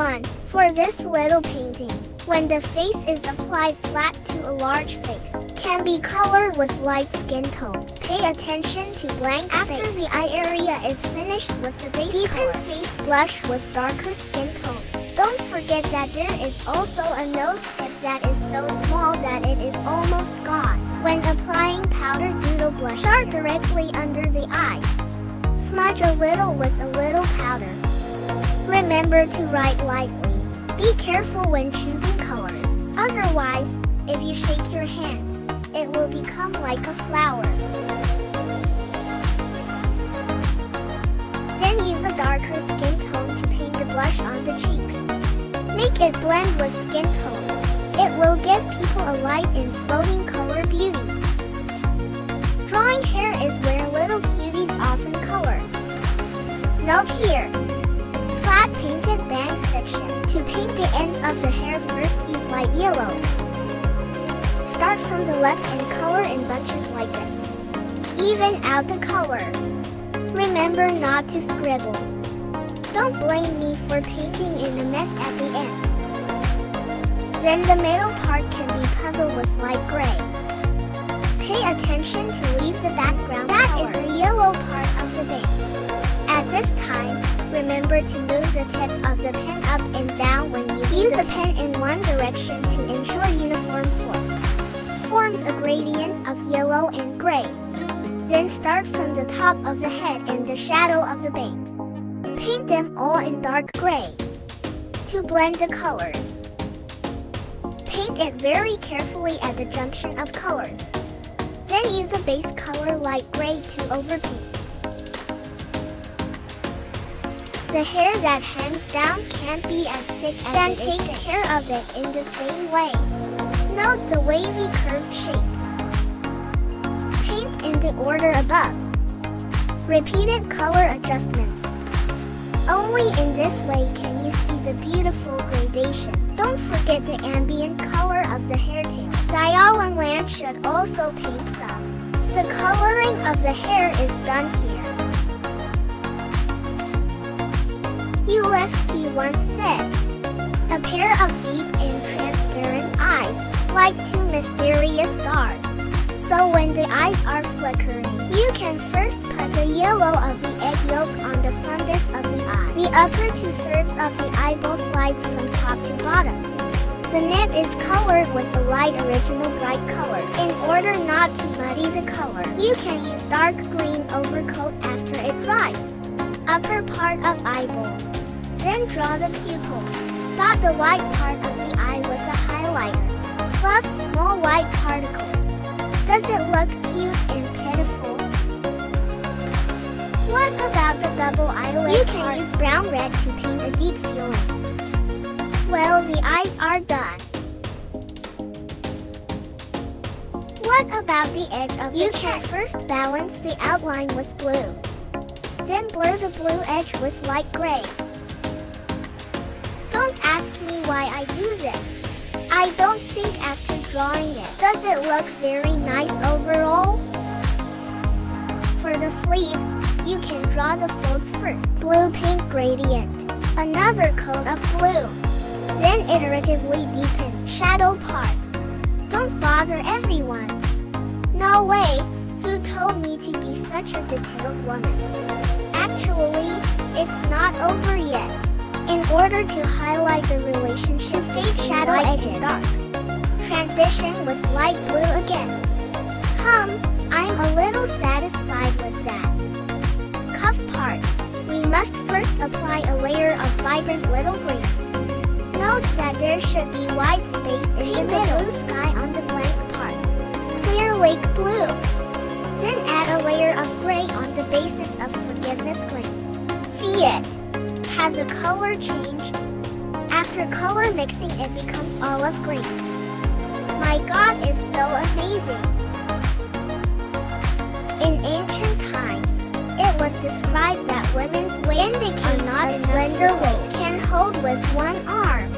1. For this little painting, when the face is applied flat to a large face, can be colored with light skin tones. Pay attention to blank after face. The eye area is finished with the base deepen color. Face blush with darker skin tones. Don't forget that there is also a nose tip that is so small that it is almost gone. When applying powder doodle blush, start directly under the eye. Smudge a little with a little powder. Remember to write lightly. Be careful when choosing colors. Otherwise, if you shake your hand, it will become like a flower. Then use a darker skin tone to paint the blush on the cheeks. Make it blend with skin tone. It will give people a light and floating color beauty. Drawing hair is where little cuties often color. Note here. Flat painted bangs section. To paint the ends of the hair first, use light yellow. Start from the left and color in bunches like this. Even out the color. Remember not to scribble. Don't blame me for painting in a mess at the end. Then the middle part can be puzzled with light gray. Pay attention to leave the background color. That is the yellow part of the base. At this time, remember to move the tip of the pen up and down when you use the pen in one direction to ensure uniform force. Forms a gradient of yellow and gray. Then start from the top of the head and the shadow of the bangs. Paint them all in dark gray. To blend the colors, paint it very carefully at the junction of colors. Then use a base color light gray to overpaint. The hair that hangs down can't be as thick as then take care of it in the same way. Note the wavy curved shape. Paint in the order above. Repeated color adjustments. Only in this way can you see the beautiful gradation. Don't forget the ambient color of the hairtail. Xiao and Lan should also paint some. The coloring of the hair is done here. Ulevsky once said, a pair of deep and transparent eyes, like two mysterious stars. So when the eyes are flickering, you can first put the yellow of the egg yolk on the fundus of the eye. The upper two-thirds of the eyeball slides from top to bottom. The nib is colored with a light original bright color. In order not to muddy the color, you can use dark green overcoat after it dries. Upper part of eyeball. Then draw the pupil. Dot the white part of the eye with a highlighter, plus small white particles. Does it look cute and pitiful? What about the double eyelid? You can use brown red to paint a deep feeling. Well, the eyes are done. What about the edge of the You can first balance the outline with blue. Then blur the blue edge with light gray. Don't ask me why I do this. I don't think after drawing it. Does it look very nice overall? For the sleeves, you can draw the folds first. Blue paint gradient. Another coat of blue. Then iteratively deepen shadow part. Don't bother everyone. No way. Who told me to be such a detailed woman? Actually, it's not over yet. In order to highlight the relationship, fade shadow edges dark. Transition with light blue again. I'm a little satisfied with that. Cuff part. We must first apply a layer of vibrant little green. Note that there should be white space in the middle. Blue sky on the blank part. Clear lake blue. Then add a layer of gray on the basis of forgiveness green. See it? Has a color change. After color mixing, it becomes olive green. My God, is so amazing. In ancient times, it was described that women's waists are not slender waist can hold with one arm.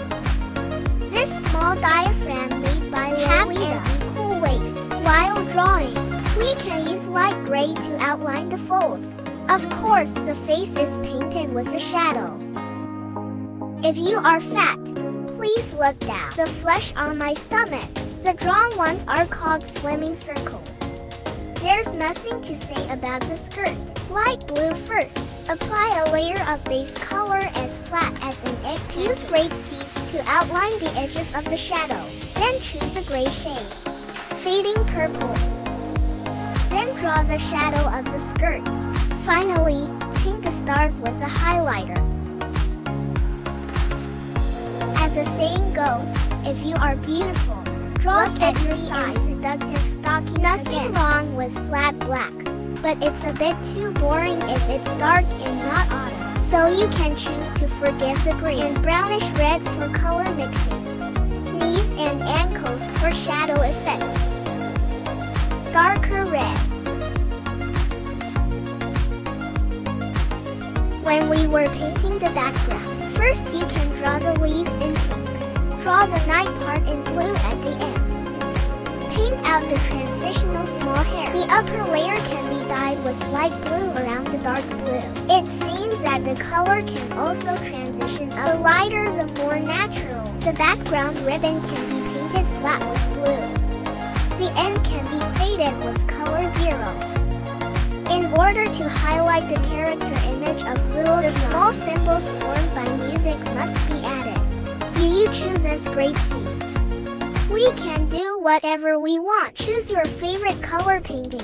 This small diaphragm made by have an equal waist. While drawing, we can use light gray to outline the folds. Of course, the face is painted with a shadow. If you are fat, please look down. The flesh on my stomach. The drawn ones are called swimming circles. There's nothing to say about the skirt. Light blue first. Apply a layer of base color as flat as an egg. Use grape seeds to outline the edges of the shadow. Then choose a gray shade. Fading purple. Then draw the shadow of the skirt. Finally, paint the stars with a highlighter. As the saying goes, if you are beautiful, draw sexy and seductive stockings. Nothing wrong with flat black, but it's a bit too boring if it's dark and not autumn. So you can choose to forgive the gray and brownish red for color mixing. Knees and ankles for shadow effect. Darker red. When we were painting the background, first you can draw the leaves in pink. Draw the night part in blue at the end. Paint out the transitional small hair. The upper layer can be dyed with light blue around the dark blue. It seems that the color can also transition up. The lighter, the more natural. The background ribbon can be painted flat with blue. The end can be faded with color 0. In order to highlight the character image of blue, the small symbols formed by music must be added. You choose as grape seeds. We can do whatever we want. Choose your favorite color painting.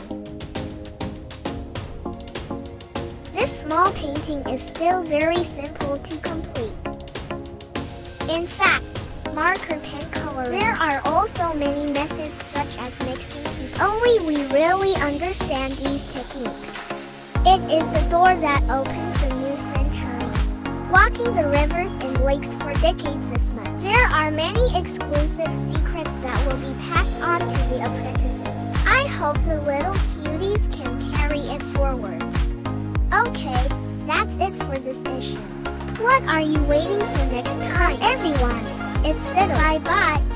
This small painting is still very simple to complete. In fact, marker pen color. There are also many methods such as mixing people. Only we really understand these techniques. It is a door that opens a new century. Walking the rivers and lakes for decades this month. There are many exclusive secrets that will be passed on to the apprentices. I hope the little cuties can carry it forward. Okay, that's it for this issue. What are you waiting for next time, everyone? It's Siddle. Bye-bye.